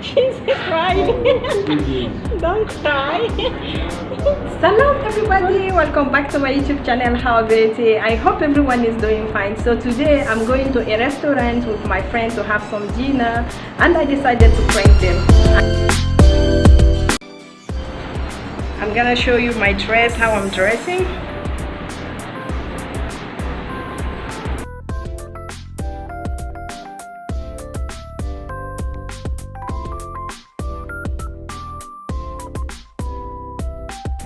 She's crying. Don't cry. Salam everybody, welcome back to my YouTube channel. How are you? I hope everyone is doing fine. So today I'm going to a restaurant with my friend to have some dinner, and I decided to prank them. I'm gonna show you my dress, how I'm dressing.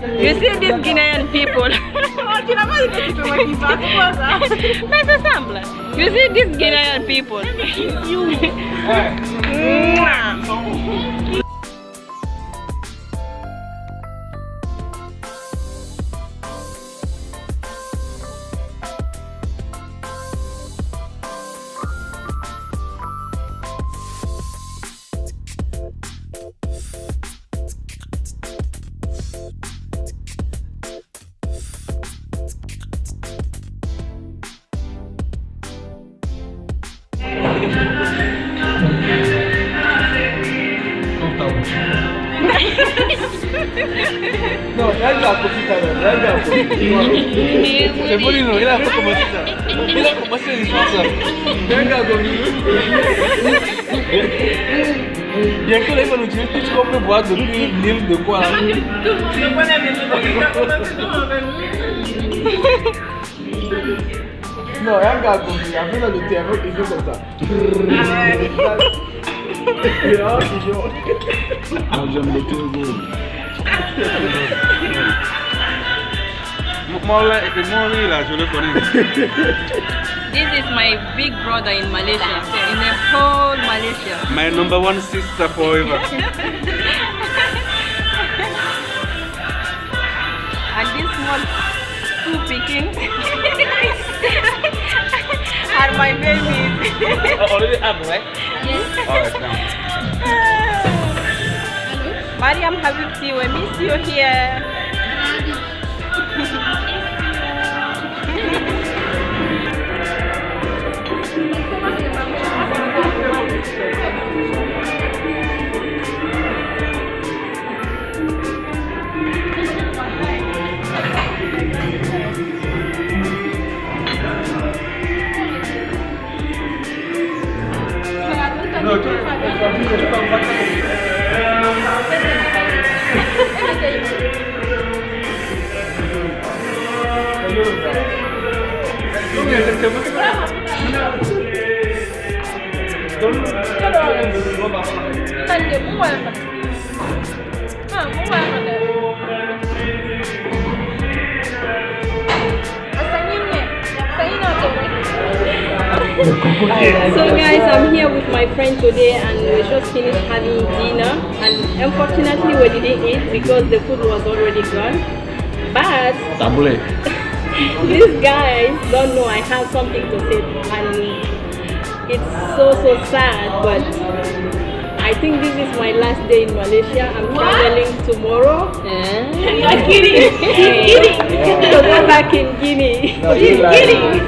You see these Guinean people. You see these Guinean people. No, venga poquita, venga poquita. Se pone no, era como esa. Mira cómo se disfraza. Venga conmigo. Bientôt les vont nous dire tout ce qu'on peut boire depuis l'île de quoi. Non, venga conmigo. Après le terreau, il fait comme ça. Moi j'aime le turbo. This is my big brother in Malaysia, in the whole Malaysia. My number one sister forever. And this small two pickings are my babies. Already up, right? Yes. Alright, now. Mariam Habibti, we miss you here. No, So guys, I'm here with my friend today and we just finished having dinner, and unfortunately we didn't eat because the food was already gone. But these guys don't know I have something to say, and it's so sad, but I think this is my last day in Malaysia. I'm traveling tomorrow. You're kidding. He's kidding. To go back in Guinea. No, he's kidding.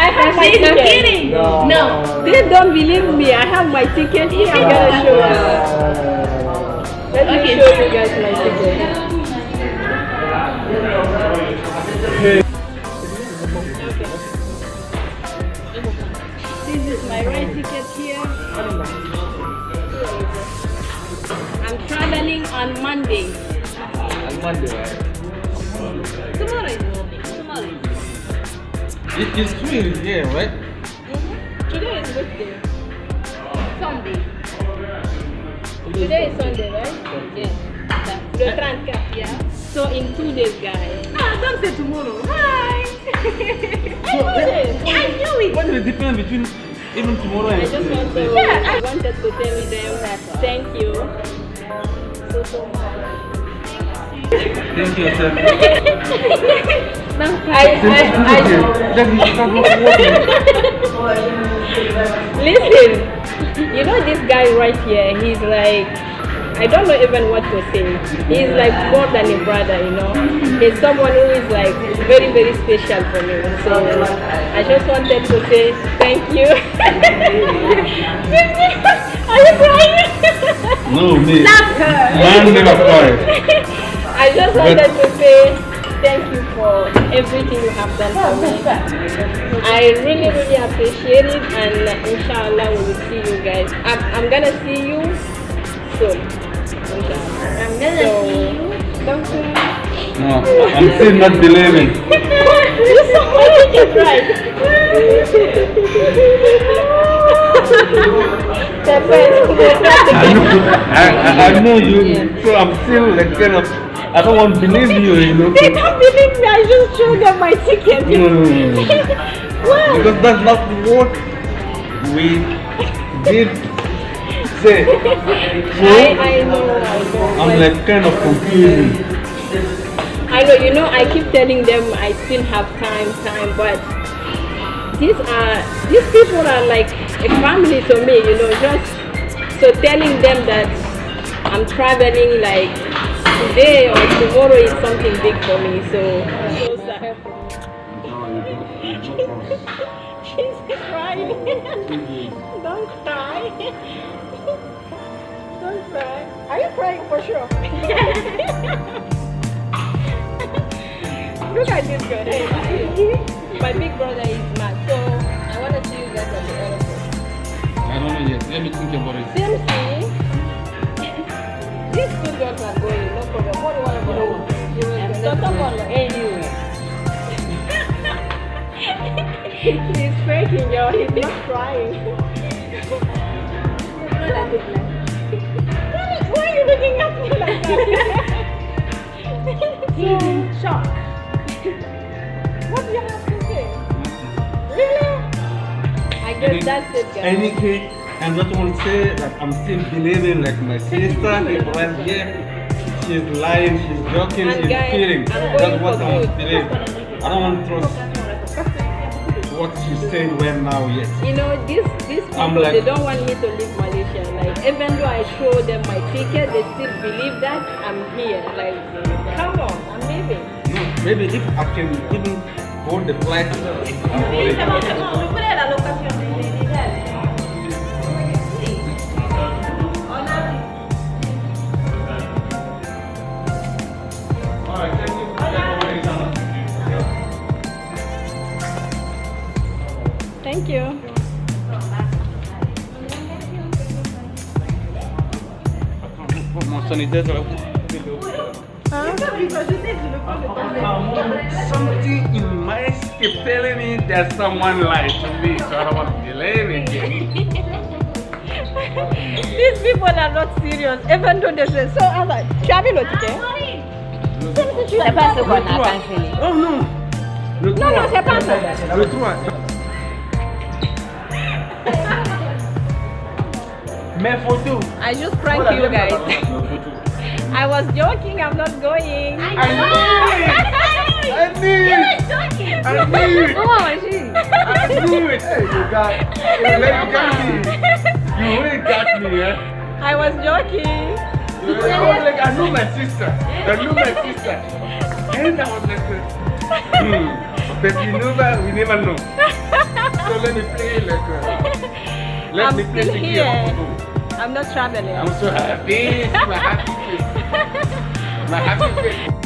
I have my ticket. Kidding. No. They don't believe me. I have my ticket here. I'm gonna show you. Let me show you guys my ticket. This is my right ticket here. I'm traveling on Monday. On Monday, right? Tomorrow is Monday. Tomorrow. It's free here, right? Today is which day? Sunday. Today is Sunday, right? Yeah. The 34, yeah. So in 2 days, guys. Don't say tomorrow. Hi. I knew it. What is the difference between even tomorrow and I just want to, I wanted to tell them thank you so much. Thank you, sir. Listen, you know this guy right here, he's like, I don't know even what to say. He's like more than a brother, you know. He's someone who is like very, very special for me. So I just wanted to say thank you. No, me. Slap her. Man never cry. I just wanted to say thank you for everything you have done for me. I really appreciate it, and inshallah we will see you guys. I'm gonna see you soon. Inshallah. I'm gonna see you. Don't cry. No, I'm still not believing. You supported it right. I know you, so I'm still like kind of, I don't want to believe you, you know. They don't believe me, I just showed them my ticket. No. Well, Because that's not what we did say. So, I know. I'm like kind of confused. I know, you know, I keep telling them I still have time, but these people are like a family to me, you know, just so telling them that I'm traveling like today or tomorrow is something big for me, so sad. She's crying. Don't cry. Don't cry. Are you crying for sure? Look at this girl. Hey, my big brother is mad, so I want to see you guys at the airport. I don't know yet. Let me think about it. Seriously? These two girls are going, no problem. What do you want to do? Don't talk about anyway. He's faking, yo. He's not crying. Why are you looking at me like that? He's in shock. What do you have to say? Really? I guess that's it, guys. Any case, I just want to say that I'm still believing like my sister is right here. She's lying, she's joking, And she's guys, kidding. I'm That's going what for I'm good. believing. I don't want to trust what she's saying right now yet. You know, these I'm people, like- they don't want me to leave Malaysia. Like, even though I show them my ticket, they still believe that I'm here. Like, come on, I'm leaving. No, maybe if I can even hold the flight, I'll hold it. Alright, thank you. Thank you. Mon sanitaire, something in my keep telling me that someone lied to me, so I don't want to believe it. These people are not serious, even though they say so. I'm like, tu as vu le ticket? C'est pas ce qu'on a cancellé. Oh non! Le Non, non, c'est pas ça. Le 3. Mes photos. I just prank you guys. I was joking, I'm not going. I knew it! I knew it! Oh, she. I knew it! Hey, you got me. You really got me, eh? I was joking. I was like, I knew my sister. And I was like, but we never know. So let me play like, I'm still here. I'm not traveling. I'm so happy. My happy face. My happy face.